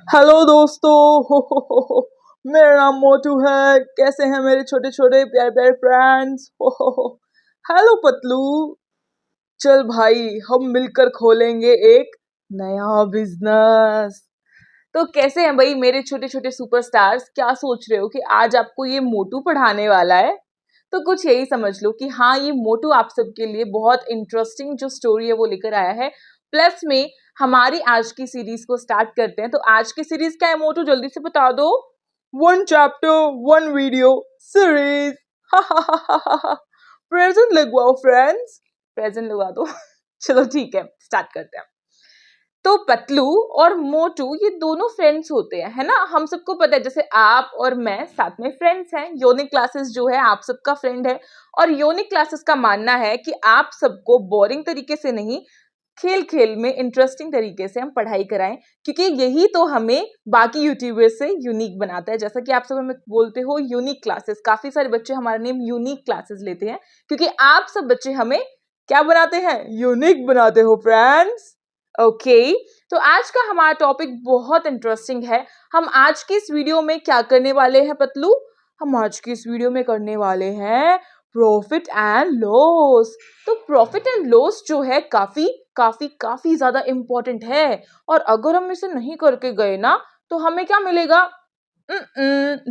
Hello दोस्तों। हो। मेरा नाम मोटू है। कैसे हैं मेरे छोटे छोटे प्यारे प्यारे फ्रेंड्स? हो। हेलो पतलू। चल भाई, हम मिलकर खोलेंगे एक नया बिजनेस। तो कैसे हैं भाई मेरे छोटे छोटे सुपरस्टार्स? क्या सोच रहे हो कि आज आपको ये मोटू पढ़ाने वाला है? तो कुछ यही समझ लो कि हाँ, ये मोटू आप सबके लिए बहुत इंटरेस्टिंग जो स्टोरी है वो लेकर आया है। प्लस में हमारी आज की सीरीज को स्टार्ट करते हैं। तो आज की सीरीज क्या है मोटू, जल्दी से बता दो। 1 चैप्टर 1 वीडियो सीरीज। प्रेजेंट लगवाओ फ्रेंड्स, प्रेजेंट लगा दो। चलो ठीक है, स्टार्ट करते हैं। तो पतलू और मोटू ये दोनों फ्रेंड्स होते हैं, है ना? हम सबको पता है, जैसे आप और मैं साथ में फ्रेंड्स हैं। योनिक क्लासेस जो है आप सबका फ्रेंड है, और योनिक क्लासेस का मानना है कि आप सबको बोरिंग तरीके से नहीं, खेल खेल में इंटरेस्टिंग तरीके से हम पढ़ाई कराएं, क्योंकि यही तो हमें बाकी यूट्यूबर्स से यूनिक बनाता है। जैसा कि आप सब हमें बोलते हो यूनिक क्लासेस, काफी सारे बच्चे हमारा नेम यूनिक क्लासेस लेते हैं, क्योंकि आप सब बच्चे हमें क्या बनाते हैं? यूनिक बनाते हो फ्रेंड्स। ओके। तो आज का हमारा टॉपिक बहुत इंटरेस्टिंग है। हम आज की इस वीडियो में क्या करने वाले हैं पतलू? हम आज की इस वीडियो में करने वाले हैं प्रॉफिट एंड लॉस। तो प्रॉफिट एंड लॉस जो है काफी काफी काफी ज्यादा इंपॉर्टेंट है, और अगर हम इसे नहीं करके गए ना तो हमें क्या मिलेगा?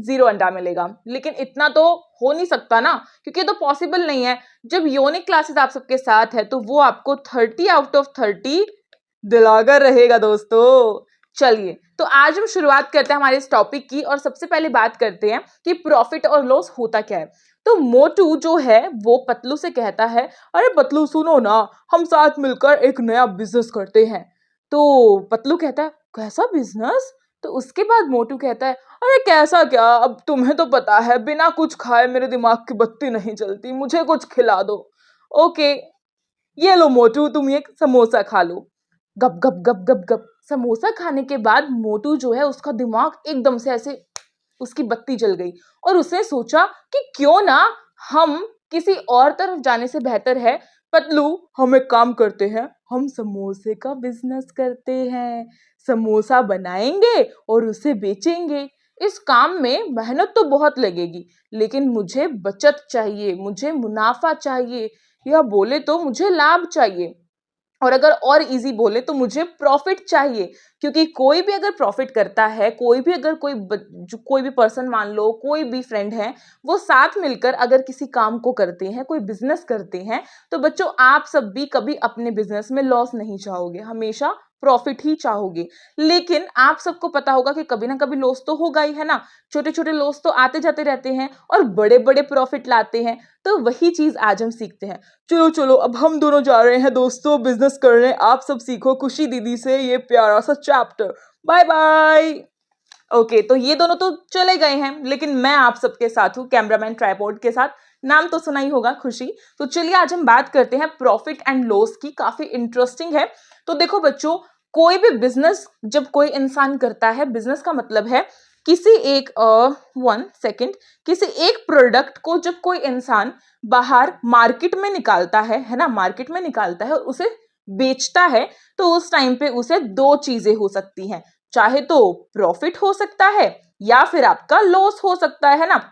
0 अंडा मिलेगा। लेकिन इतना तो हो नहीं सकता ना, क्योंकि ये तो पॉसिबल नहीं है। जब योनिक क्लासेस आप सबके साथ है तो वो आपको 30 आउट ऑफ 30 दिलाकर रहेगा दोस्तों। चलिए, तो आज हम शुरुआत करते हैं हमारे इस टॉपिक की, और सबसे पहले बात करते हैं कि प्रॉफिट और लॉस होता क्या है। तो मोटू जो है वो पतलू से कहता है, अरे पतलू सुनो ना, हम साथ मिलकर एक नया बिजनेस करते हैं। तो पतलू कहता है, कैसा बिजनेस? तो उसके बाद मोटू कहता है, अरे कैसा क्या, अब तुम्हें तो पता है बिना कुछ खाए मेरे दिमाग की बत्ती नहीं चलती, मुझे कुछ खिला दो। ओके, ये लो मोटू, तुम एक समोसा खा लो। गप गप गप गप गप समोसा खाने के बाद मोटू जो है उसका दिमाग एकदम से ऐसे, उसकी बत्ती जल गई, और उसने सोचा कि क्यों ना हम किसी और तरफ जाने से बेहतर है पतलू, हम एक काम करते हैं, हम समोसे का बिजनेस करते हैं। समोसा बनाएंगे और उसे बेचेंगे। इस काम में मेहनत तो बहुत लगेगी, लेकिन मुझे बचत चाहिए, मुझे मुनाफा चाहिए, या बोले तो मुझे लाभ चाहिए, और अगर और इजी बोले तो मुझे प्रॉफिट चाहिए। क्योंकि कोई भी अगर प्रॉफिट करता है, कोई भी अगर कोई भी पर्सन, मान लो कोई भी फ्रेंड है, वो साथ मिलकर अगर किसी काम को करते हैं, कोई बिजनेस करते हैं, तो बच्चों आप सब भी कभी अपने बिजनेस में लॉस नहीं चाहोगे, हमेशा प्रॉफिट ही चाहोगे। लेकिन आप सबको पता होगा कि कभी ना कभी लॉस तो होगा ही, है ना? छोटे छोटे लॉस तो आते जाते रहते हैं, और बड़े बड़े प्रॉफिट लाते हैं। तो वही चीज आज हम सीखते हैं। चलो चलो, अब हम दोनों जा रहे हैं दोस्तों बिजनेस करने। आप सब सीखो खुशी दीदी से ये प्यारा सा चैप्टर। Bye bye. ओके, तो ये दोनों तो चले गए हैं, लेकिन मैं आप सबके साथ हूँ कैमरामैन ट्राइपॉड के साथ। नाम तो सुना ही होगा, खुशी। तो चलिए आज हम बात करते हैं प्रॉफिट एंड लॉस की। काफी इंटरेस्टिंग है। तो देखो बच्चों, कोई भी बिजनेस जब कोई इंसान करता है, बिजनेस का मतलब है किसी एक 1 सेकेंड, किसी एक प्रोडक्ट को जब कोई इंसान बाहर मार्केट में निकालता है ना, मार्केट में निकालता है और उसे बेचता है, तो उस टाइम पे उसे दो चीजें हो सकती हैं। चाहे तो प्रॉफिट हो सकता है, या फिर आपका लॉस हो सकता है ना।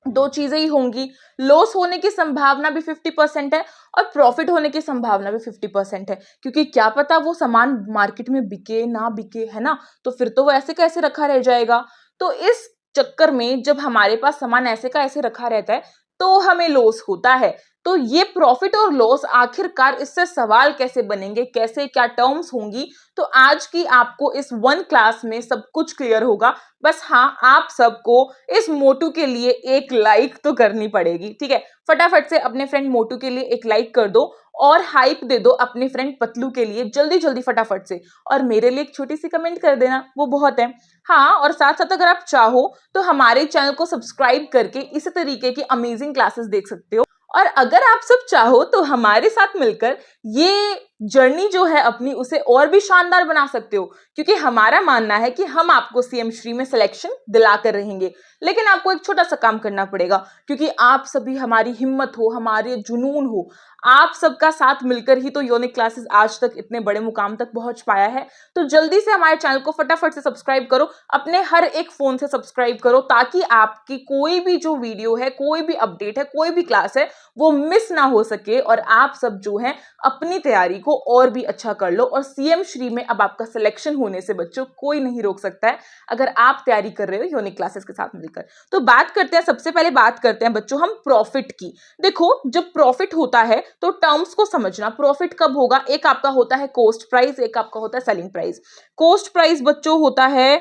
दो चीजें ही होंगी। लॉस होने की संभावना भी 50% है, और प्रॉफिट होने की संभावना भी 50% है, क्योंकि क्या पता वो सामान मार्केट में बिके ना बिके, है ना? तो फिर तो वो ऐसे कैसे रखा रह जाएगा। तो इस चक्कर में जब हमारे पास सामान ऐसे का ऐसे रखा रहता है, तो हमें लॉस होता है। तो ये प्रॉफिट और लॉस आखिरकार इससे सवाल कैसे बनेंगे, कैसे क्या टर्म्स होंगी, तो आज की आपको इस 1 क्लास में सब कुछ क्लियर होगा। बस हाँ, आप सबको इस मोटू के लिए एक लाइक तो करनी पड़ेगी, ठीक है? फटाफट से अपने फ्रेंड मोटू के लिए एक लाइक कर दो, और हाइप दे दो अपने फ्रेंड पतलू के लिए, जल्दी जल्दी फटाफट से। और मेरे लिए एक छोटी सी कमेंट कर देना, वो बहुत है। हाँ, और साथ साथ अगर आप चाहो तो हमारे चैनल को सब्सक्राइब करके इसी तरीके की अमेजिंग क्लासेस देख सकते हो। और अगर आप सब चाहो तो हमारे साथ मिलकर ये जर्नी जो है अपनी उसे और भी शानदार बना सकते हो, क्योंकि हमारा मानना है कि हम आपको सीएम श्री में सिलेक्शन दिला कर रहेंगे। लेकिन आपको एक छोटा सा काम करना पड़ेगा, क्योंकि आप सभी हमारी हिम्मत हो, हमारे जुनून हो, आप सबका साथ मिलकर ही तो यूनिक क्लासेस आज तक इतने बड़े मुकाम तक पहुंच पाया है। तो जल्दी से हमारे चैनल को फटाफट से सब्सक्राइब करो, अपने हर एक फोन से सब्सक्राइब करो, ताकि आपकी कोई भी जो वीडियो है, कोई भी अपडेट है, कोई भी क्लास है, वो मिस ना हो सके और आप सब जो है अपनी तैयारी को और भी अच्छा कर लो। और सीएम श्री में अब आपका सिलेक्शन होने से बच्चों कोई नहीं रोक सकता है, अगर आप तैयारी कर रहे हो यूनिक क्लासेस के साथ मिलकर। तो बात करते हैं, सबसे पहले बात करते हैं बच्चों हम प्रॉफिट की। देखो, जब प्रॉफिट होता है तो टर्म्स को समझना। प्रॉफिट कब होगा? एक आपका होता है कॉस्ट प्राइस, एक आपका होता है सेलिंग प्राइस। कॉस्ट प्राइस बच्चों होता है,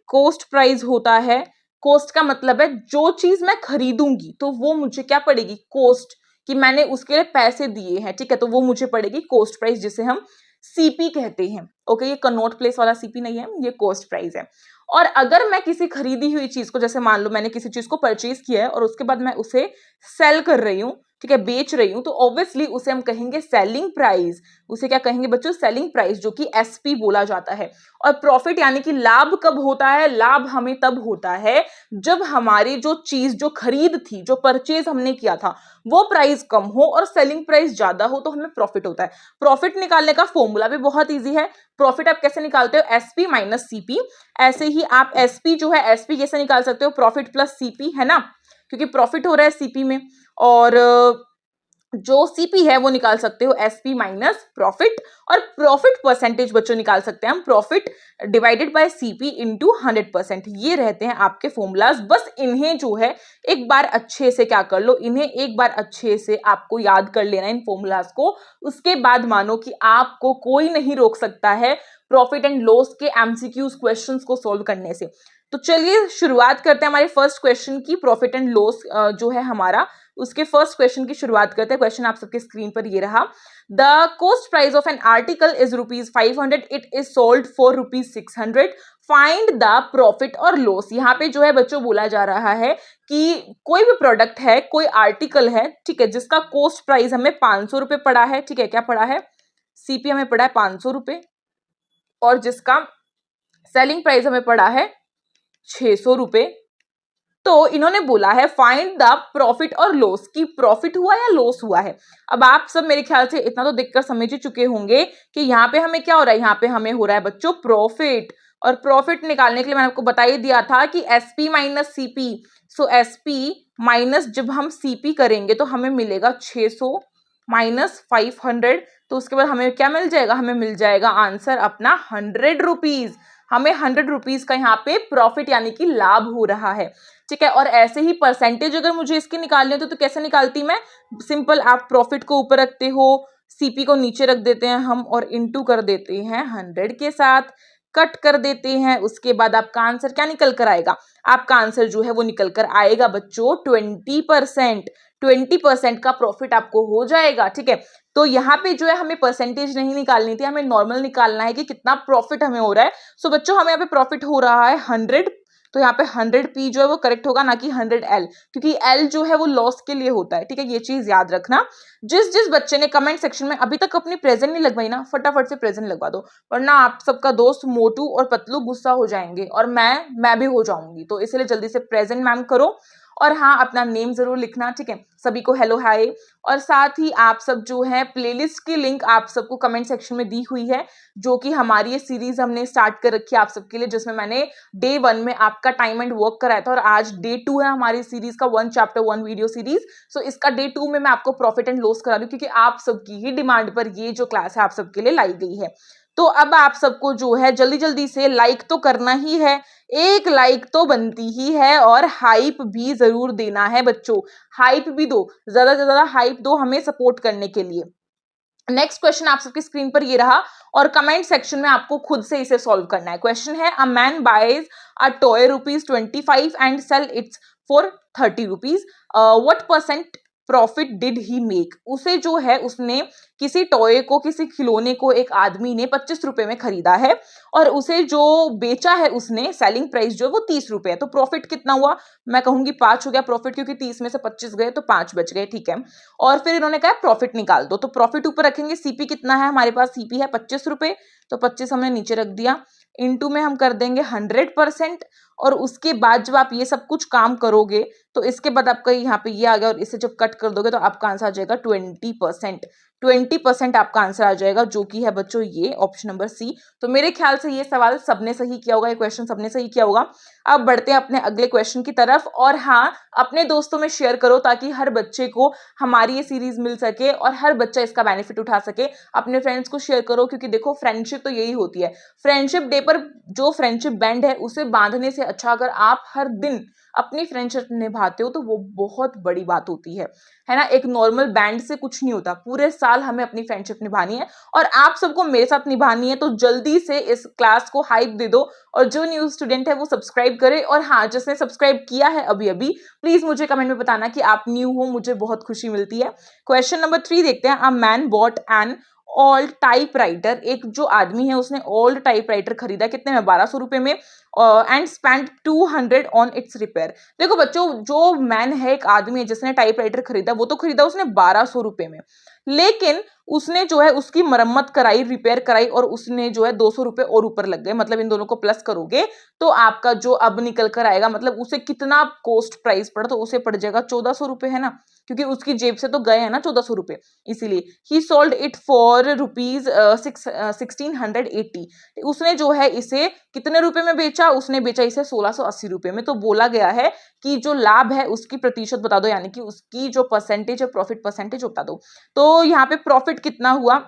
कॉस्ट प्राइस होता है, कॉस्ट का मतलब है जो चीज मैं खरीदूंगी तो वो मुझे क्या पड़ेगी? कॉस्ट, कि मैंने उसके लिए पैसे दिए हैं, ठीक है, तो वो मुझे पड़ेगी कॉस्ट प्राइस, जिसे हम सीपी कहते हैं। ओके, ये कनॉट प्लेस वाला सीपी नहीं है, ये कॉस्ट प्राइस है। और अगर मैं किसी खरीदी हुई चीज को, जैसे मान लो मैंने किसी चीज को परचेज किया है और उसके बाद मैं उसे सेल कर रही हूँ, ठीक है, बेच रही हूं, तो ऑब्वियसली उसे हम कहेंगे सेलिंग प्राइस। उसे क्या कहेंगे बच्चों? सेलिंग प्राइस, जो कि एसपी बोला जाता है। और प्रॉफिट यानी कि लाभ कब होता है? लाभ हमें तब होता है जब हमारी जो चीज, जो खरीद थी, जो परचेज हमने किया था, वो प्राइस कम हो और सेलिंग प्राइस ज्यादा हो, तो हमें प्रॉफिट होता है। प्रॉफिट निकालने का फॉर्मूला भी बहुत ईजी है। प्रॉफिट आप कैसे निकालते हो? SP minus CP. ऐसे ही आप एसपी जो है, एसपी कैसे निकाल सकते हो? प्रॉफिट प्लस सीपी, है ना, क्योंकि प्रॉफिट हो रहा है सीपी में, और जो सीपी है वो निकाल सकते हो एसपी माइनस प्रॉफिट। और प्रॉफिट परसेंटेज बच्चों निकाल सकते हैं हम profit divided by CP into 100%। ये रहते हैं आपके फॉर्मूलाज। बस इन्हें जो है एक बार अच्छे से क्या कर लो, इन्हें एक बार अच्छे से आपको याद कर लेना इन फॉर्मूलाज को। उसके बाद मानो कि आपको कोई नहीं रोक सकता है प्रॉफिट एंड लॉस के एमसीक्यूज क्वेश्चंस को सोल्व करने से। तो चलिए शुरुआत करते हैं हमारे फर्स्ट क्वेश्चन की। प्रॉफिट एंड लॉस जो है हमारा, उसके फर्स्ट क्वेश्चन की शुरुआत करते हैं। क्वेश्चन आप सबके स्क्रीन पर ये रहा। The cost price of an article is ₹500, it is sold for ₹600, find the profit और लॉस। यहाँ पे जो है बच्चों बोला जा रहा है कि कोई भी प्रोडक्ट है, कोई आर्टिकल है, ठीक है, जिसका कॉस्ट प्राइस हमें ₹500 पड़ा है, ठीक है, क्या पड़ा है? सीपी हमें पड़ा है ₹500, और जिसका सेलिंग प्राइस हमें पड़ा है ₹600। तो इन्होंने बोला है फाइंड द प्रॉफिट और लॉस, की प्रॉफिट हुआ या लॉस हुआ है। अब आप सब मेरे ख्याल से इतना तो देखकर समझ ही चुके होंगे कि यहाँ पे हमें क्या हो रहा है। यहाँ पे हमें हो रहा है बच्चों प्रॉफिट, और प्रॉफिट निकालने के लिए मैंने आपको बता ही दिया था कि एसपी माइनस सीपी। सो एसपी माइनस जब हम सीपी करेंगे तो हमें मिलेगा 600 माइनस 500, तो उसके बाद हमें क्या मिल जाएगा? हमें मिल जाएगा आंसर अपना ₹100। हमें ₹100 का यहाँ पे प्रॉफिट यानी कि लाभ हो रहा है, ठीक है। और ऐसे ही परसेंटेज अगर मुझे इसकी निकालनी होती तो कैसे निकालती मैं? सिंपल, आप प्रॉफिट को ऊपर रखते हो, सीपी को नीचे रख देते हैं हम, और इनटू कर देते हैं 100 के साथ, कट कर देते हैं। उसके बाद आपका आंसर क्या निकल कर आएगा? आपका आंसर जो है वो निकल कर आएगा बच्चों 20%। 20% का प्रॉफिट आपको हो जाएगा, ठीक है। तो यहाँ पे जो है हमें परसेंटेज नहीं निकालनी थी, हमें नॉर्मल निकालना है कि कितना प्रॉफिट हमें हो रहा है। सो बच्चों हमें यहाँ पे प्रॉफिट हो रहा है 100, तो यहाँ पे 100p जो है वो करेक्ट होगा, ना कि 100l, क्योंकि l जो है वो लॉस के लिए होता है, ठीक है, ये चीज याद रखना। जिस जिस बच्चे ने कमेंट सेक्शन में अभी तक अपनी प्रेजेंट नहीं लगवाई ना, फटाफट से प्रेजेंट लगवा दो, वरना आप सबका दोस्त मोटू और पतलू गुस्सा हो जाएंगे और मैं भी हो जाऊंगी। तो इसलिए जल्दी से प्रेजेंट मैम करो, और हाँ, अपना नेम जरूर लिखना, ठीक है। सभी को हेलो हाय। और साथ ही आप सब जो है प्लेलिस्ट की लिंक आप सबको कमेंट सेक्शन में दी हुई है, जो कि हमारी ये सीरीज हमने स्टार्ट कर रखी है आप सबके लिए, जिसमें मैंने डे 1 में आपका टाइम एंड वर्क कराया था, और आज डे 2 है हमारी सीरीज का 1 चैप्टर 1 वीडियो सीरीज। सो इसका डे 2 में मैं आपको प्रॉफिट एंड लॉस करा दूं, क्योंकि आप सबकी ही डिमांड पर ये जो क्लास है आप सबके लिए लाई गई है। तो अब आप सबको जो है जल्दी जल्दी से लाइक तो करना ही है, एक लाइक तो बनती ही है, और हाइप भी जरूर देना है बच्चों। हाइप भी दो, ज्यादा से ज्यादा हाइप दो हमें सपोर्ट करने के लिए। नेक्स्ट क्वेश्चन आप सबकी स्क्रीन पर ये रहा, और कमेंट सेक्शन में आपको खुद से इसे सॉल्व करना है। क्वेश्चन है, a man buys a toy ₹25 and sell its for ₹30, what percent profit did he make, उसे जो है उसने किसी टॉय को, किसी खिलौने को एक आदमी ने 25 रुपए में खरीदा है और उसे जो बेचा है उसने, सेलिंग प्राइस जो है वो 30 रुपए है, तो प्रॉफिट कितना हुआ, मैं कहूंगी 5 हो गया प्रॉफिट, क्योंकि 30 में से 25 गए तो 5 बच गए, ठीक है। और फिर इन्होंने कहा प्रॉफिट निकाल दो, तो प्रॉफिट ऊपर रखेंगे, सीपी कितना है हमारे पास, सीपी है 25 रुपए, तो 25 हमने नीचे रख दिया, इनटू में हम कर देंगे 100%, और उसके बाद जब आप ये सब कुछ काम करोगे तो इसके बाद आपका यहाँ पे ये आ गया, और इसे जब कट कर दोगे तो आपका आंसर आ जाएगा 20%। 20% आपका आंसर आ जाएगा, जो कि है बच्चों ये ऑप्शन नंबर सी। तो मेरे ख्याल से ये सवाल सबने सही किया होगा, ये क्वेश्चन सबने सही किया होगा। अब बढ़ते हैं अपने अगले क्वेश्चन की तरफ, और हाँ, अपने दोस्तों में शेयर करो ताकि हर बच्चे को हमारी ये सीरीज मिल सके और हर बच्चा इसका बेनिफिट उठा सके। अपने फ्रेंड्स को शेयर करो, क्योंकि देखो फ्रेंडशिप तो यही होती है। फ्रेंडशिप डे पर जो फ्रेंडशिप बैंड है उसे बांधने से अच्छा अगर आप हर दिन अपनी फ्रेंडशिप निभाते हो तो वो बहुत बड़ी बात होती है ना। एक नॉर्मल बैंड से कुछ नहीं होता, पूरे साल हमें अपनी फ्रेंडशिप निभानी है और आप सबको मेरे साथ निभानी है। तो जल्दी से इस क्लास को हाइप दे दो, और जो न्यू स्टूडेंट है वो सब्सक्राइब करे, और हाँ, जिसने सब्सक्राइब किया है अभी अभी, प्लीज मुझे कमेंट में बताना कि आप न्यू हो, मुझे बहुत खुशी मिलती है। क्वेश्चन नंबर 3 देखते हैं। A man bot an old typewriter, एक जो आदमी है उसने ओल्ड टाइपराइटर खरीदा, कितने में, 1200 रुपए में, and spend 200 on it's repair. देखो बच्चों, जो मैन है, एक आदमी है जिसने टाइपराइटर खरीदा, वो तो खरीदा उसने 1200 रुपए में, लेकिन उसने जो है उसकी मरम्मत कराई, रिपेयर कराई, और उसने जो है 200 रुपए और ऊपर लग गए, मतलब इन दोनों को प्लस करोगे तो आपका जो अब निकल कर आएगा, मतलब उसे कितना कॉस्ट प्राइस पड़ा, तो उसे पड़ जाएगा 1400 रुपए, है ना, क्योंकि उसकी जेब से तो गए हैं ना 1400 रुपए, इसीलिए ही सोल्ड इट फॉर रुपीज 1680। उसने जो है इसे कितने रुपए में बेचा, उसने बेचा इसे 1680 रुपए में। तो बोला गया है कि जो लाभ है उसकी प्रतिशत बता दो, यानी कि उसकी जो परसेंटेज है, प्रॉफिट परसेंटेज बता दो। तो यहाँ पे प्रॉफिट कितना हुआ,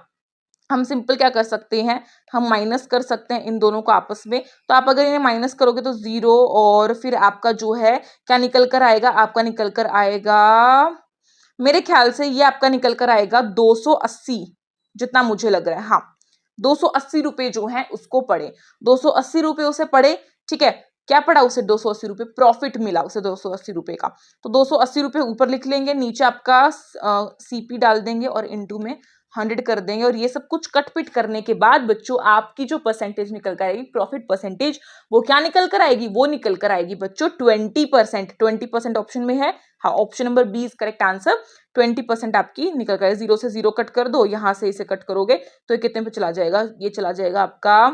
हम सिंपल क्या कर सकते हैं, हम माइनस कर सकते हैं इन दोनों को आपस में। तो आप अगर इन्हें माइनस करोगे तो 0, और फिर आपका जो है क्या निकल कर आएगा, आपका निकल कर आएगा, मेरे ख्याल से ये आपका निकल कर आएगा 280, जितना मुझे लग रहा है। हाँ, 280 रुपए जो है उसको पड़े, 280 रुपए उसे पड़े, ठीक है। क्या पड़ा उसे, 280 रुपए प्रॉफिट मिला उसे, 280 रुपए का। तो 280 रुपए ऊपर लिख लेंगे, नीचे आपका सीपी डाल देंगे और इनटू में 100 कर देंगे, और ये सब कुछ कट पिट करने के बाद बच्चों आपकी जो परसेंटेज निकल कर आएगी, प्रॉफिट परसेंटेज, वो क्या निकल कर आएगी, वो निकल कर आएगी बच्चों 20%। 20% ऑप्शन में है, हाँ, option number B is correct answer. 20% आपकी निकल कर, 0 से 0 कट कर दो, यहां से इसे कट करोगे तो ये कितने पे चला जाएगा, ये चला जाएगा आपका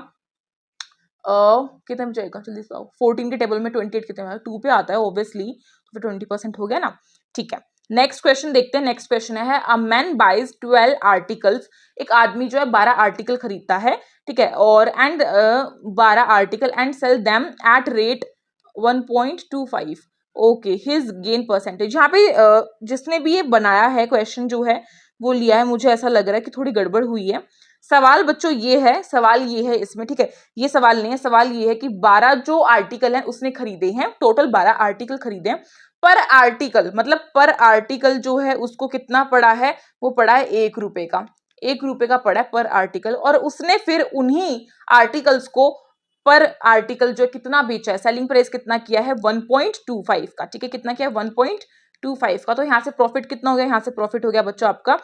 कितने में जाएगा, जल्दी से 14 के टेबल में 28 कितने में, 2 पे आता है ऑब्वियसली, तो फिर 20% हो गया ना, ठीक है। नेक्स्ट क्वेश्चन देखते हैं। नेक्स्ट क्वेश्चन है, अ मैन बाइज 12 आर्टिकल्स, एक आदमी जो है 12 आर्टिकल खरीदता है, ठीक है, और 12 article and sell them at rate 1.25, okay, his gain percentage. यहाँ पे जिसने भी ये बनाया है क्वेश्चन जो है वो लिया है, मुझे ऐसा लग रहा है कि थोड़ी गड़बड़ हुई है। सवाल बच्चों ये है, सवाल ये है इसमें, ठीक है, ये सवाल नहीं है, सवाल ये है कि 12 जो आर्टिकल हैं उसने खरीदे हैं, टोटल 12 आर्टिकल खरीदे हैं, पर आर्टिकल मतलब पर आर्टिकल जो है उसको कितना पड़ा है, वो पड़ा है 1 रुपए का, 1 रुपए का पड़ा है पर आर्टिकल, और उसने फिर उन्हीं आर्टिकल्स को पर आर्टिकल जो कितना बेचा है, सेलिंग प्राइस कितना किया है, 1.25 का, ठीक है, कितना किया है, 1.25 का। तो यहाँ से प्रॉफिट कितना हो गया, यहाँ से प्रॉफिट हो गया बच्चों आपका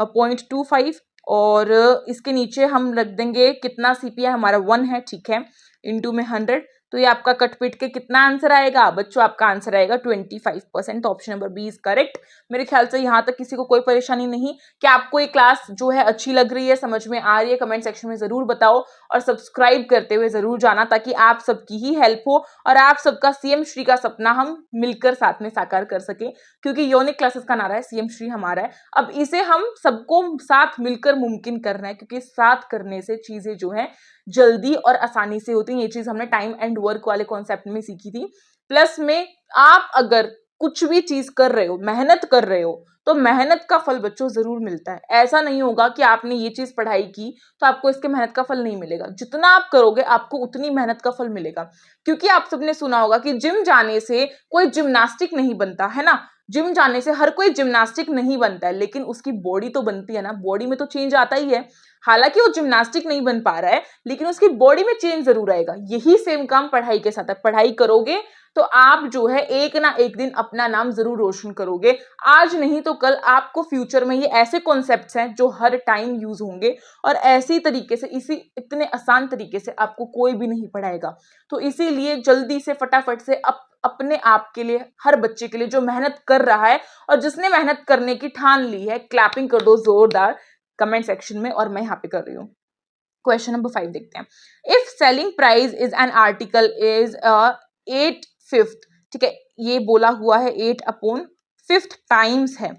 0.25, और इसके नीचे हम रख देंगे कितना सीपी है हमारा, 1 है, ठीक है, इनटू में 100, तो ये आपका कट पिट के कितना आंसर आएगा बच्चों, आपका आंसर आएगा 25%। Option number B is correct. मेरे ख्याल से यहाँ तक किसी को कोई परेशानी नहीं। क्या आपको ये क्लास जो है अच्छी लग रही है, समझ में आ रही है, कमेंट सेक्शन में जरूर बताओ, और सब्सक्राइब करते हुए जरूर जाना, ताकि आप सबकी ही हेल्प हो और आप सबका सीएम श्री का सपना हम मिलकर साथ में साकार कर सके, क्योंकि यूनिक क्लासेस का नारा है सीएम श्री हमारा है। अब इसे हम सबको साथ मिलकर मुमकिन करना है, क्योंकि साथ करने से चीजें जो है जल्दी और आसानी से होती है। ये चीज हमने टाइम एंड वर्क वाले कॉन्सेप्ट में सीखी थी। प्लस में आप अगर कुछ भी चीज कर रहे हो, मेहनत कर रहे हो, तो मेहनत का फल बच्चों जरूर मिलता है। ऐसा नहीं होगा कि आपने ये चीज पढ़ाई की तो आपको इसके मेहनत का फल नहीं मिलेगा, जितना आप करोगे आपको उतनी मेहनत का फल मिलेगा। क्योंकि आप सबने सुना होगा कि जिम जाने से कोई जिम्नास्टिक नहीं बनता है ना, जिम जाने से हर कोई जिम्नास्टिक नहीं बनता है, लेकिन उसकी बॉडी तो बनती है ना, बॉडी में तो चेंज आता ही है। हालांकि वो जिम्नास्टिक नहीं बन पा रहा है, लेकिन उसकी बॉडी में चेंज जरूर आएगा। यही सेम काम पढ़ाई के साथ है, पढ़ाई करोगे तो आप जो है एक ना एक दिन अपना नाम जरूर रोशन करोगे। आज नहीं तो कल आपको फ्यूचर में ये ऐसे कॉन्सेप्ट्स हैं जो हर टाइम यूज होंगे और ऐसी तरीके से, इसी इतने आसान तरीके से आपको कोई भी नहीं पढ़ाएगा। तो इसीलिए जल्दी से फटाफट से अपने आप के लिए, हर बच्चे के लिए जो मेहनत कर रहा है और जिसने मेहनत करने की ठान ली है, क्लैपिंग कर दो जोरदार कमेंट सेक्शन में, और मैं यहाँ पे कर रही हूँ। क्वेश्चन नंबर 5 देखते हैं। If selling price is an article is 8/5, ठीक है, ये बोला हुआ है 8/5 टाइम्स है,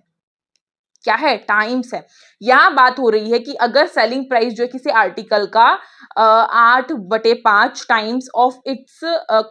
क्या है, टाइम्स है। यहां बात हो रही है कि अगर सेलिंग प्राइस जो है किसी आर्टिकल का 8/5 times of its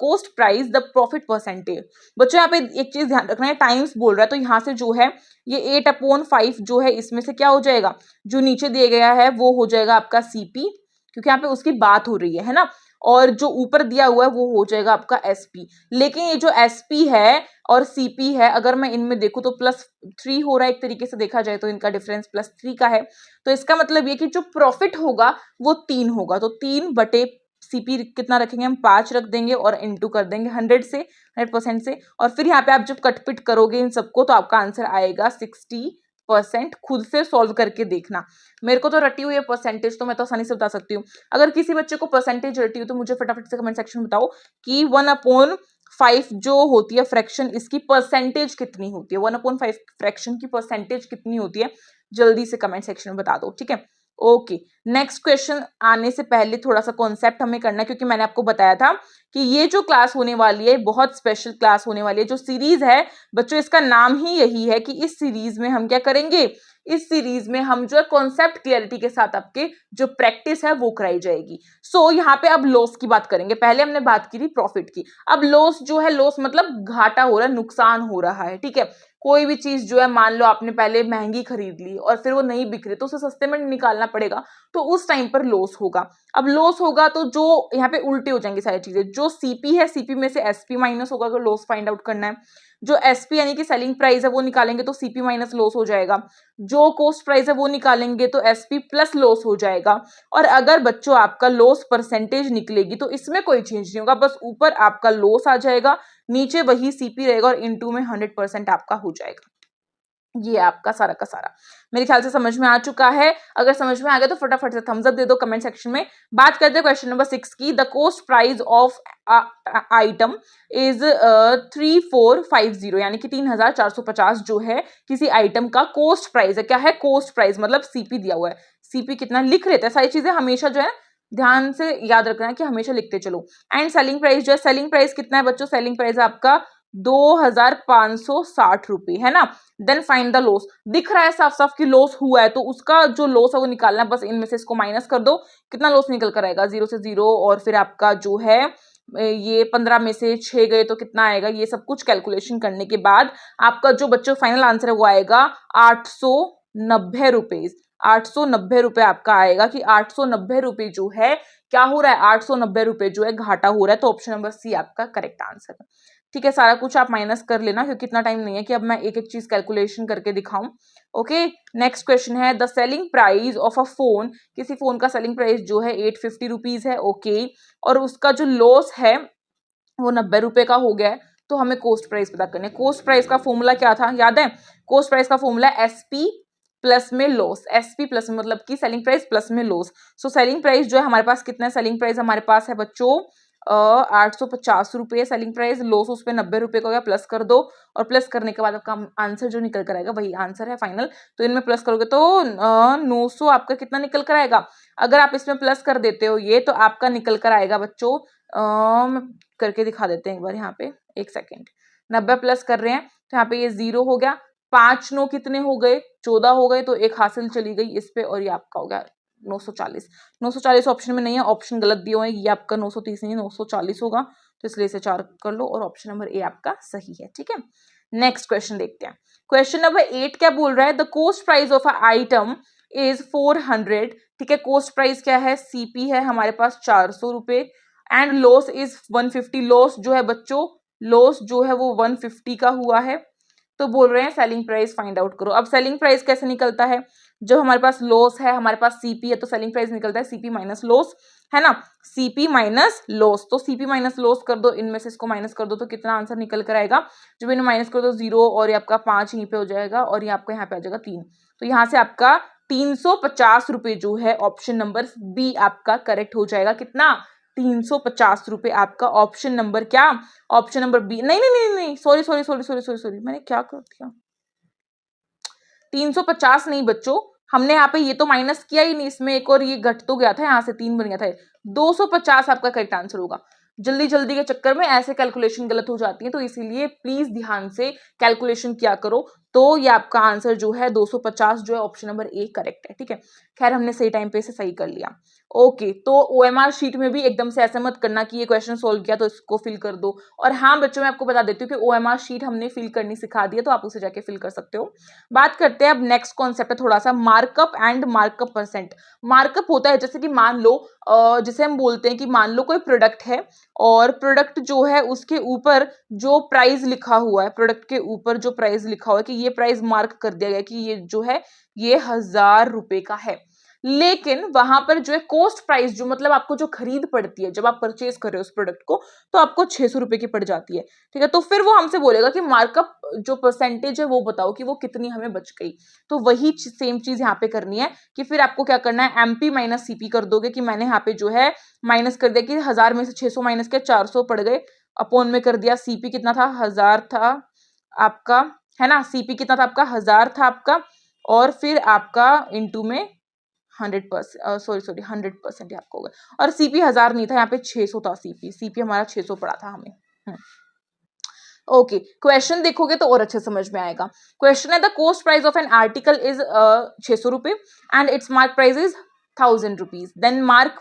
cost price the profit percentage. बच्चों यहाँ पे एक चीज ध्यान रखना है, टाइम्स बोल रहा है तो यहाँ से जो है ये 8/5 जो है इसमें से क्या हो जाएगा, जो नीचे दिया गया है वो हो जाएगा आपका सीपी, क्योंकि यहाँ पे उसकी बात हो रही है ना, और जो ऊपर दिया हुआ है वो हो जाएगा आपका एसपी। लेकिन ये जो एसपी है और सीपी है, अगर मैं इनमें देखूं तो +3 हो रहा है, एक तरीके से देखा जाए तो इनका डिफरेंस +3 का है। तो इसका मतलब ये कि जो प्रॉफिट होगा वो 3 होगा, तो 3 सीपी कितना रखेंगे हम, 5 रख देंगे और इंटू कर देंगे 100% से, और फिर यहाँ पे आप जब कटपिट करोगे इन सबको तो आपका आंसर आएगा 60%। खुद से सॉल्व करके देखना, मेरे को तो रटी हुई है परसेंटेज तो मैं तो आसानी से बता सकती हूँ। अगर किसी बच्चे को परसेंटेज रटी हो तो मुझे फटाफट से कमेंट सेक्शन में बताओ कि 1/5 जो होती है फ्रैक्शन, इसकी परसेंटेज कितनी होती है, 1/5 फ्रैक्शन की परसेंटेज कितनी होती है, जल्दी से कमेंट सेक्शन में बता दो, ठीक है। ओके, नेक्स्ट क्वेश्चन आने से पहले थोड़ा सा कॉन्सेप्ट हमें करना है, क्योंकि मैंने आपको बताया था कि ये जो क्लास होने वाली है बहुत स्पेशल क्लास होने वाली है। जो सीरीज है बच्चों, इसका नाम ही यही है कि इस सीरीज में हम क्या करेंगे, इस सीरीज में हम जो है कॉन्सेप्ट क्लियरिटी के साथ आपके जो प्रैक्टिस है वो कराई जाएगी। सो यहाँ पे अब लॉस की बात करेंगे, पहले हमने बात की थी प्रॉफिट की, अब लॉस जो है, लॉस मतलब घाटा हो रहा है, नुकसान हो रहा है, ठीक है। कोई भी चीज जो है, मान लो आपने पहले महंगी खरीद ली और फिर वो नहीं बिक रही तो उसे सस्ते में निकालना पड़ेगा, तो उस टाइम पर लॉस होगा। अब लॉस होगा तो जो यहाँ पे उल्टे हो जाएंगे सारी चीजें, जो सीपी है सीपी में से एसपी माइनस होगा, अगर लॉस फाइंड आउट करना है। जो एसपी यानी कि सेलिंग प्राइस है वो निकालेंगे तो सीपी माइनस लॉस हो जाएगा। जो कॉस्ट प्राइस है वो निकालेंगे तो एसपी प्लस लॉस हो जाएगा। और अगर बच्चों आपका लॉस परसेंटेज निकलेगी तो इसमें कोई चेंज नहीं होगा, बस ऊपर आपका लॉस आ जाएगा, नीचे वही सीपी रहेगा और इनटू में 100% आपका हो जाएगा। ये आपका सारा का सारा मेरे ख्याल से समझ में आ चुका है। अगर समझ में आ गया तो फटाफट से थम्स अप दे दो कमेंट सेक्शन में। बात करते हैं क्वेश्चन नंबर 6 की। The cost price of item is 3450, यानी कि 3450 जो है किसी आइटम का कॉस्ट प्राइस है। क्या है कॉस्ट प्राइस, मतलब सीपी दिया हुआ है, सीपी कितना लिख रहे थे, सारी चीजें हमेशा जो है ध्यान से याद रखना है कि हमेशा लिखते चलो। एंड सेलिंग प्राइस जो है, सेलिंग प्राइस कितना है बच्चों, सेलिंग प्राइस आपका 2560 रुपए है ना। देन फाइंड द लॉस, दिख रहा है साफ साफ कि लॉस हुआ है, तो उसका जो लॉस है वो निकालना है, बस इनमें से इसको माइनस कर दो, कितना लॉस निकल कर आएगा, 0 से 0, और फिर आपका जो है ये 15 में से 6 गए तो कितना आएगा, ये सब कुछ कैलकुलेशन करने के बाद आपका जो बच्चों फाइनल आंसर है वो आएगा 890 रुपीज। 890 रुपए आपका आएगा कि 890 रुपए जो है क्या हो रहा है, 890 रुपए जो है घाटा हो रहा है। तो ऑप्शन नंबर सी आपका करेक्ट आंसर है, ठीक है। सारा कुछ आप माइनस कर लेना क्योंकि इतना टाइम नहीं है कि अब मैं एक एक चीज कैलकुलेशन करके दिखाऊं। ओके, नेक्स्ट क्वेश्चन है the selling price of a phone, किसी फोन का सेलिंग प्राइस जो है 850 रुपीज है, ओके, और उसका जो लॉस है वो 90 रुपए का हो गया है। तो हमें कॉस्ट प्राइस पता करनी है। कॉस्ट प्राइस का फॉर्मूला क्या था, याद है, कॉस्ट प्राइस का फॉर्मूला एसपी प्लस में लॉस, एसपी प्लस में मतलब कि सेलिंग प्राइस प्लस में लॉस। सो सेलिंग प्राइस जो है हमारे पास कितना है, सेलिंग प्राइस हमारे पास है बच्चों 850 रुपये सेलिंग प्राइस, लॉस उस पर 90 रुपए का हो गया, प्लस कर दो, और प्लस करने के बाद आपका आंसर जो निकल कर आएगा वही आंसर है फाइनल। तो इनमें प्लस करोगे तो 900 आपका कितना निकल कर आएगा। अगर आप इसमें प्लस कर देते हो ये तो आपका निकल कर आएगा बच्चों, करके दिखा देते हैं एक बार यहाँ पे, एक सेकेंड। 90 प्लस कर रहे हैं तो यहाँ पे ये 0 हो गया, 5 9 कितने हो गए, 14 हो गए, तो एक हासिल चली गई इस पे, और ये आपका हो गया 940। 940 ऑप्शन में नहीं है, ऑप्शन गलत दिए हुए हैं, ये आपका 930 नहीं 940 होगा, तो इसलिए इसे 4 कर लो और ऑप्शन नंबर ए आपका सही है, ठीक है। नेक्स्ट क्वेश्चन देखते हैं। क्वेश्चन नंबर 8 क्या बोल रहा है, the cost price of a item is 400, ठीक है। कॉस्ट प्राइस क्या है, सीपी है हमारे पास 400 रुपए, एंड लॉस इज 150, लॉस जो है बच्चों, लॉस जो है वो 150 का हुआ है। तो बोल रहे हैं सेलिंग प्राइस फाइंड आउट करो। अब सेलिंग प्राइस कैसे निकलता है, जब हमारे पास लॉस है, हमारे पास सीपी है, तो सेलिंग प्राइस निकलता है सीपी माइनस लॉस। है ना, सीपी माइनस लॉस, तो सीपी माइनस लॉस कर दो, इनमें से इसको माइनस कर दो तो कितना आंसर निकल कर आएगा, जब इन्हें माइनस कर दो 0 और ये आपका 5 यहीं पे हो जाएगा और ये आपका यहाँ पे आ जाएगा 3, तो यहाँ से आपका 350 रुपए जो है ऑप्शन नंबर बी आपका करेक्ट हो जाएगा। कितना, 350 रुपए आपका ऑप्शन नंबर क्या, ऑप्शन नंबर बी, नहीं नहीं नहीं नहीं, sorry sorry sorry sorry sorry sorry, मैंने क्या कर दिया, 350 नहीं बच्चों, हमने यहाँ पे ये तो माइनस किया ही नहीं, इसमें एक और ये घट तो गया था, यहाँ से 3 बन गया था, 250 आपका करेक्ट आंसर होगा। जल्दी जल्दी के चक्कर में ऐसे कैलकुलेशन गलत हो जाती है, तो इसीलिए प्लीज ध्यान से कैलकुलेशन किया करो, तो ये आपका आंसर जो है 250 जो है ऑप्शन नंबर ए करेक्ट है। ठीक है, खैर हमने सही टाइम पे इसे सही कर लिया। ओके, तो ओएमआर शीट में भी एकदम से ऐसा मत करना कि ये क्वेश्चन सोल्व किया तो इसको फिल कर दो। और हाँ बच्चों, मैं आपको बता देती हूँ कि ओएमआर शीट हमने फिल करनी सिखा दी है, तो आप उसे जाके फिल कर सकते हो। बात करते हैं अब नेक्स्ट कॉन्सेप्ट है थोड़ा सा, markup and markup percent. Markup होता है जैसे कि मान लो जैसे हम बोलते हैं कि मान लो कोई प्रोडक्ट है और प्रोडक्ट जो है उसके ऊपर जो प्राइस लिखा हुआ है, प्रोडक्ट के ऊपर जो प्राइस लिखा हुआ है कि ये प्राइस मार्क कर दिया गया कि ये जो है ये 1000 रुपए का है, लेकिन वहां पर जो है कॉस्ट प्राइस जो मतलब आपको जो खरीद पड़ती है जब आप परचेज कर रहे हो उस प्रोडक्ट को, तो आपको 600 रुपए की पड़ जाती है। ठीक है, तो फिर वो हमसे बोलेगा कि मार्कअप जो परसेंटेज है वो बताओ कि वो कितनी हमें बच गई। तो वही सेम चीज यहाँ पे करनी है कि फिर आपको क्या करना है, एमपी माइनस सीपी कर दोगे कि मैंने यहाँ पे जो है माइनस कर दिया कि 1000 में से 600 माइनस के 400 पड़ गए, अपोन में कर दिया सीपी कितना था, 1000 था आपका, है ना, सीपी कितना था आपका, 1000 था आपका, और फिर आपका इंटू में 100%, सॉरी सॉरी 100% आपको होगा, और सीपी 1000 नहीं था यहाँ पे 600 था, सीपी हमारा 600 पड़ा था हमें। ओके, क्वेश्चन देखोगे तो और अच्छे समझ में आएगा। क्वेश्चन है the cost price of an article is 600 रुपए and its mark price is 1000 rupees, then mark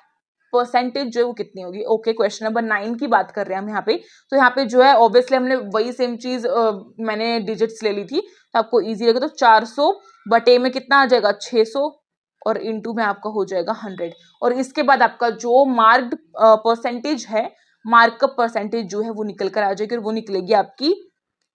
percentage जो है वो कितनी होगी। ओके, क्वेश्चन नंबर 9 की बात कर रहे हैं हम यहाँ पे, तो यहाँ पे जो है ऑब्वियसली हमने वही सेम चीज मैंने डिजिट्स ले ली थी, तो आपको इजी लगेगा, तो 400 बटे में कितना आ जाएगा 600 और इंटू में आपका हो जाएगा 100, और इसके बाद आपका जो मार्क्ड परसेंटेज है, मार्कअप परसेंटेज जो है वो निकल कर आ जाएगी, और वो निकलेगी आपकी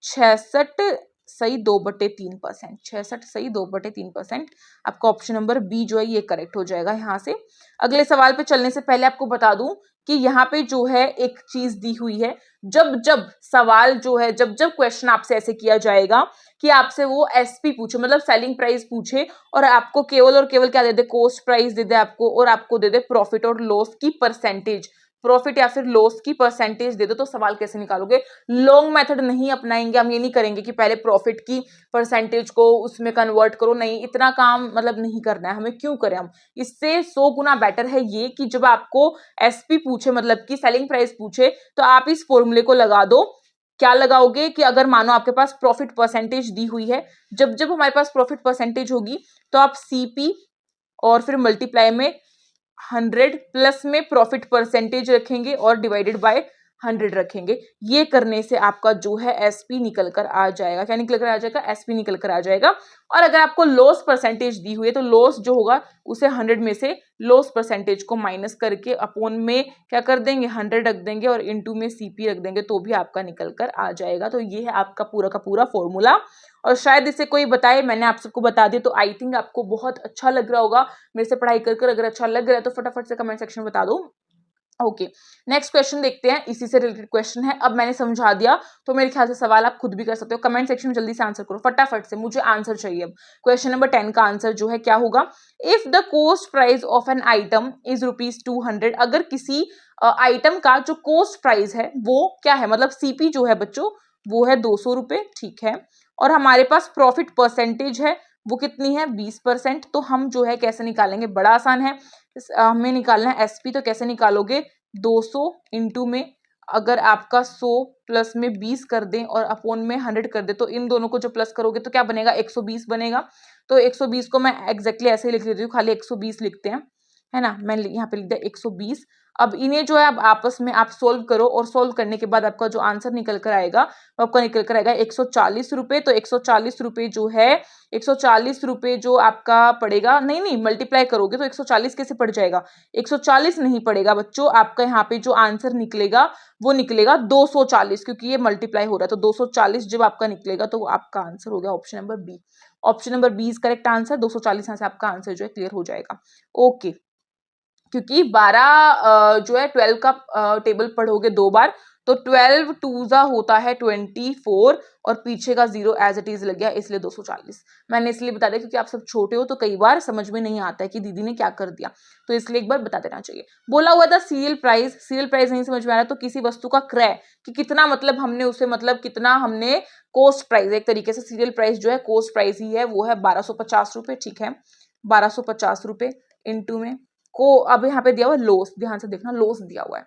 66.2/3%, 66.2/3%। आपका ऑप्शन नंबर बी जो है ये करेक्ट हो जाएगा। यहाँ से अगले सवाल पे चलने से पहले आपको बता दूं कि यहाँ पे जो है एक चीज दी हुई है, जब जब सवाल जो है, जब जब क्वेश्चन आपसे ऐसे किया जाएगा कि आपसे वो एसपी पूछे, मतलब सेलिंग प्राइस पूछे, और आपको केवल और केवल क्या दे दे, कॉस्ट प्राइस दे दे आपको, और आपको दे दे प्रॉफिट और लॉस की परसेंटेज, प्रॉफिट या फिर लॉस की परसेंटेज दे दो, तो सवाल कैसे निकालोगे। लॉन्ग मेथड नहीं अपनाएंगे हम, ये नहीं करेंगे कि पहले प्रॉफिट की परसेंटेज को उसमें कन्वर्ट करो, नहीं, इतना काम मतलब नहीं करना है हमें, क्यों करें हम। इससे 100 गुना बेटर है ये कि जब आपको एसपी पूछे, मतलब कि सेलिंग प्राइस पूछे, तो आप इस फॉर्मूले को लगा दो। क्या लगाओगे कि अगर मानो आपके पास प्रॉफिट परसेंटेज दी हुई है, जब जब हमारे पास प्रॉफिट परसेंटेज होगी तो आप सीपी और फिर मल्टीप्लाई में 100 प्लस में प्रॉफिट परसेंटेज रखेंगे और डिवाइडेड बाय 100 रखेंगे। ये करने से आपका जो है एसपी निकल कर आ जाएगा। क्या निकल कर आ जाएगा, एसपी निकल कर आ जाएगा। और अगर आपको लॉस परसेंटेज दी हुई है तो लॉस जो होगा उसे 100 में से लॉस परसेंटेज को माइनस करके अपोन में क्या कर देंगे 100 रख देंगे और इनटू में सीपी रख देंगे, तो भी आपका निकल कर आ जाएगा। तो ये है आपका पूरा का पूरा फॉर्मूला, और शायद इसे कोई बताए, मैंने आप सबको बता दिया, तो आई थिंक आपको बहुत अच्छा लग रहा होगा मेरे से पढ़ाई कर। अगर अच्छा लग रहा है तो फटाफट से कमेंट सेक्शन में बता दो। ओके, नेक्स्ट क्वेश्चन देखते हैं, इसी से रिलेटेड क्वेश्चन है। अब मैंने समझा दिया तो मेरे ख्याल से सवाल आप खुद भी कर सकते हो। कमेंट सेक्शन में जल्दी से आंसर करो फटाफट से, मुझे आंसर चाहिए। अब क्वेश्चन नंबर 10 का आंसर जो है क्या होगा, if the cost price of an item is ₹200, अगर किसी आइटम का जो कॉस्ट प्राइस है वो क्या है, मतलब सीपी जो है बच्चों वो है 200 रुपए, ठीक है, और हमारे पास प्रॉफिट परसेंटेज है वो कितनी है 20%। तो हम जो है कैसे निकालेंगे, बड़ा आसान है, हमें निकालना है एसपी। तो कैसे निकालोगे, 200 इंटू में अगर आपका 100 प्लस में 20 कर दें और अपोन में 100 कर दें, तो इन दोनों को जो प्लस करोगे तो क्या बनेगा 120 बनेगा। तो 120 को मैं एग्जैक्टली ऐसे ही लिख देती हूँ, खाली 120 लिखते हैं, है ना, मैं यहाँ पे लिख दिया 120। अब इन्हें जो है अब आपस में आप सोल्व करो, और सोल्व करने के बाद आपका जो आंसर निकल कर आएगा वो आपका निकल कर आएगा 140 रुपए। तो 140 रुपए जो है 140 रुपए जो आपका पड़ेगा, नहीं नहीं मल्टीप्लाई करोगे तो 140 कैसे पड़ जाएगा, 140 नहीं पड़ेगा बच्चों, आपका यहाँ पे जो आंसर निकलेगा वो निकलेगा 240, क्योंकि ये मल्टीप्लाई हो रहा है। तो 240 जब आपका निकलेगा तो आपका आंसर हो गया option number B. Option number B is correct answer, 240 यहाँ से आपका आंसर जो है क्लियर हो जाएगा। ओके, क्योंकि 12 जो है 12 का टेबल पढ़ोगे 2 बार तो 12 टूजा होता है 24 और पीछे का 0 एज इट इज लग गया, इसलिए 240। मैंने इसलिए बता दिया क्योंकि आप सब छोटे हो तो कई बार समझ में नहीं आता है कि दीदी ने क्या कर दिया, तो इसलिए एक बार बता देना चाहिए। बोला हुआ था सीरियल प्राइस नहीं समझ में आ रहा तो किसी वस्तु का क्रय कि कितना, मतलब हमने उसे, मतलब कितना हमने कॉस्ट प्राइस, एक तरीके से सीरियल प्राइस जो है कॉस्ट प्राइस ही है, वो है 1250 रुपए। ठीक है, 1250 रुपए इंटू में को, अब यहाँ पे दिया हुआ लॉस, ध्यान से देखना लॉस दिया हुआ है,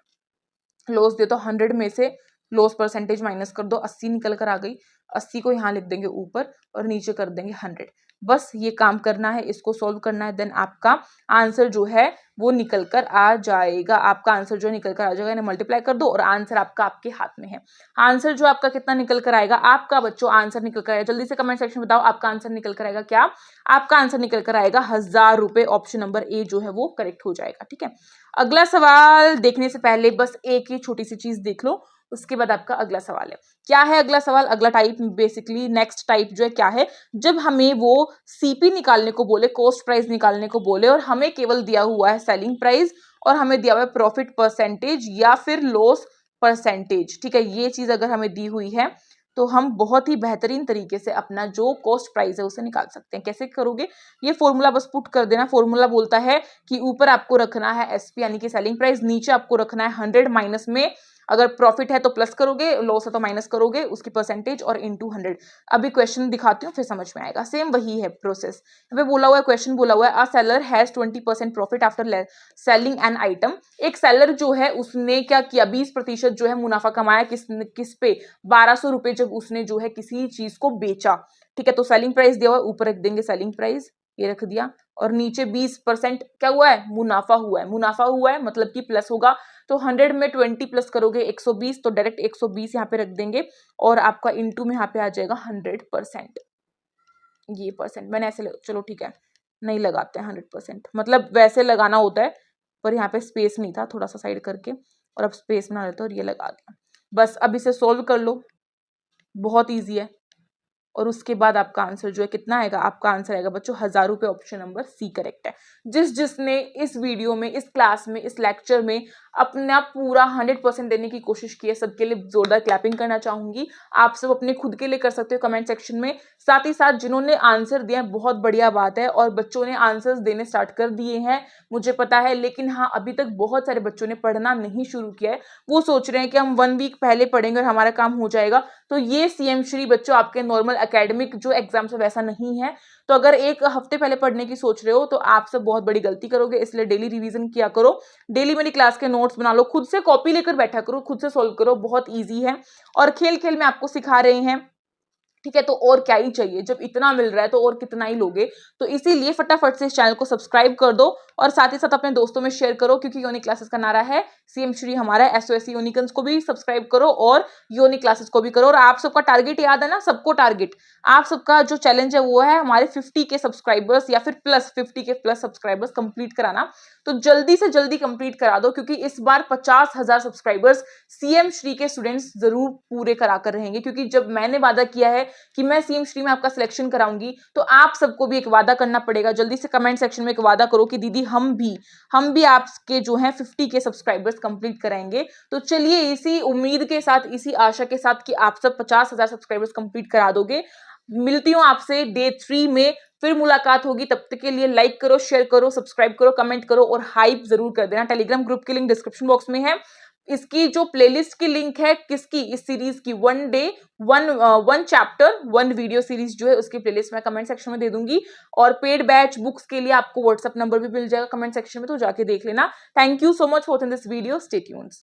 लॉस दे तो 100 में से लॉस परसेंटेज माइनस कर दो, 80 निकल कर आ गई, 80 को यहाँ लिख देंगे ऊपर और नीचे कर देंगे 100। बस ये काम करना है, इसको सॉल्व करना है, देन आपका आंसर जो है वो निकल कर आ जाएगा, आपका आंसर जो निकल कर आ जाएगा, इन्हें मल्टीप्लाई कर दो और आंसर आपका आपके हाथ में है। आंसर जो आपका कितना निकल कर आएगा, आपका बच्चों आंसर निकल कर आएगा, जल्दी से कमेंट सेक्शन में बताओ आपका आंसर निकल कर आएगा क्या, आपका आंसर निकल कर आएगा 1000 रुपए, ऑप्शन नंबर ए जो है वो करेक्ट हो जाएगा। ठीक है, अगला सवाल देखने से पहले बस एक ही छोटी सी चीज देख लो, उसके बाद आपका अगला सवाल है। क्या है अगला सवाल, अगला टाइप बेसिकली नेक्स्ट टाइप जो है क्या है, जब हमें वो सीपी निकालने को बोले, कॉस्ट प्राइस निकालने को बोले, और हमें केवल दिया हुआ है सेलिंग प्राइस और हमें दिया हुआ है प्रॉफिट परसेंटेज या फिर लॉस परसेंटेज। ठीक है, ये चीज अगर हमें दी हुई है तो हम बहुत ही बेहतरीन तरीके से अपना जो कॉस्ट प्राइस है उसे निकाल सकते हैं। कैसे करोगे, ये फॉर्मूला बस पुट कर देना। फॉर्मूला बोलता है कि ऊपर आपको रखना है एसपी यानी कि सेलिंग प्राइस, नीचे आपको रखना है 100 माइनस में, अगर प्रॉफिट है तो प्लस करोगे, लॉस है तो माइनस करोगे उसकी परसेंटेज और इनटू 100। अभी क्वेश्चन दिखाती हूँ फिर समझ में आएगा, सेम वही है प्रोसेस। यहाँ पे बोला हुआ है, क्वेश्चन बोला हुआ है a seller has 20% profit after selling an item. एक सेलर जो है उसने क्या किया, 20% जो है मुनाफा कमाया, किस पे, 1200 रुपए, जब उसने जो है किसी चीज को बेचा। ठीक है, तो सेलिंग प्राइस दिया हुआ है, ऊपर रख देंगे सेलिंग प्राइस, ये रख दिया, और नीचे 20% क्या हुआ है, मुनाफा हुआ है। मुनाफा हुआ है मतलब कि प्लस होगा, तो 100 में 20 प्लस करोगे 120, तो डायरेक्ट 120 यहाँ पे रख देंगे और आपका इंटू में यहाँ पे आ जाएगा 100%। ये परसेंट मैंने ऐसे चलो ठीक है नहीं लगाते हैं 100%, मतलब वैसे लगाना होता है पर यहाँ पे स्पेस नहीं था, थोड़ा सा साइड करके और अब स्पेस बना लेते और ये लगा दिया। बस अब इसे सोल्व कर लो, बहुत ईजी है। और उसके बाद आपका आंसर जो है कितना आएगा, आपका आंसर आएगा बच्चों 1000 रुपए, ऑप्शन नंबर सी करेक्ट है। जिसने इस वीडियो में, इस क्लास में, इस लेक्चर में अपना पूरा 100% देने की कोशिश की है, सबके लिए जोरदार क्लैपिंग करना चाहूंगी। आप सब अपने खुद के लिए कर सकते हो कमेंट सेक्शन में, साथ ही साथ जिन्होंने आंसर दिया बहुत बढ़िया बात है, और बच्चों ने आंसर्स देने स्टार्ट कर दिए हैं मुझे पता है, लेकिन हाँ अभी तक बहुत सारे बच्चों ने पढ़ना नहीं शुरू किया है। वो सोच रहे हैं कि हम 1 वीक पहले पढ़ेंगे और हमारा काम हो जाएगा, तो ये सीएम श्री बच्चों आपके नॉर्मल एकेडमिक जो एग्जाम्स है वैसा नहीं है। तो अगर एक हफ्ते पहले पढ़ने की सोच रहे हो तो आप सब बहुत बड़ी गलती करोगे, इसलिए डेली रिवीजन किया करो, डेली मेरी क्लास के नोट्स बना लो, खुद से कॉपी लेकर बैठा करो, खुद से सोल्व करो, बहुत ईजी है और खेल खेल में आपको सिखा रहे हैं। ठीक है, तो और क्या ही चाहिए, जब इतना मिल रहा है तो और कितना ही लोगे। तो इसीलिए फटाफट से इस चैनल को सब्सक्राइब कर दो और साथ ही साथ अपने दोस्तों में शेयर करो, क्योंकि योनी क्लासेस का नारा है सीएम श्री हमारा, एसओएस यूनिकन्स को भी सब्सक्राइब करो और योनी क्लासेस को भी करो। और आप सबका टारगेट याद है ना, सबको टारगेट, आप सबका जो चैलेंज है वो है हमारे 50 के सब्सक्राइबर्स या फिर प्लस 50 के प्लस सब्सक्राइबर्स कंप्लीट कराना। तो जल्दी से जल्दी कंप्लीट करा दो, क्योंकि इस बार 50,000 सब्सक्राइबर्स सीएम श्री के स्टूडेंट्स जरूर पूरे करा कर रहेंगे, क्योंकि जब मैंने वादा किया है कि मैं सीएम श्री में आपका सिलेक्शन कराऊंगी, तो आप सबको भी एक वादा करना पड़ेगा। जल्दी से कमेंट सेक्शन में एक वादा करो कि दीदी हम भी आपके जो है 50 के सब्सक्राइबर्स कंप्लीट कराएंगे। तो चलिए इसी उम्मीद के साथ, इसी आशा के साथ कि आप सब 50,000 सब्सक्राइबर्स कंप्लीट करा दोगे, मिलती हूँ आपसे डे 3 में, फिर मुलाकात होगी। तब तक के लिए लाइक करो, शेयर करो, सब्सक्राइब करो, कमेंट करो और हाइप जरूर कर देना। टेलीग्राम ग्रुप की लिंक डिस्क्रिप्शन बॉक्स में है, इसकी जो प्लेलिस्ट की लिंक है किसकी, इस सीरीज की, 1 डे 1 चैप्टर 1 वीडियो सीरीज जो है उसकी प्लेलिस्ट मैं कमेंट सेक्शन में दे दूंगी। और पेड बैच बुक्स के लिए आपको व्हाट्सएप नंबर भी मिल जाएगा कमेंट सेक्शन में, तो जाके देख लेना। Thank you so much for watching this video, stay tuned.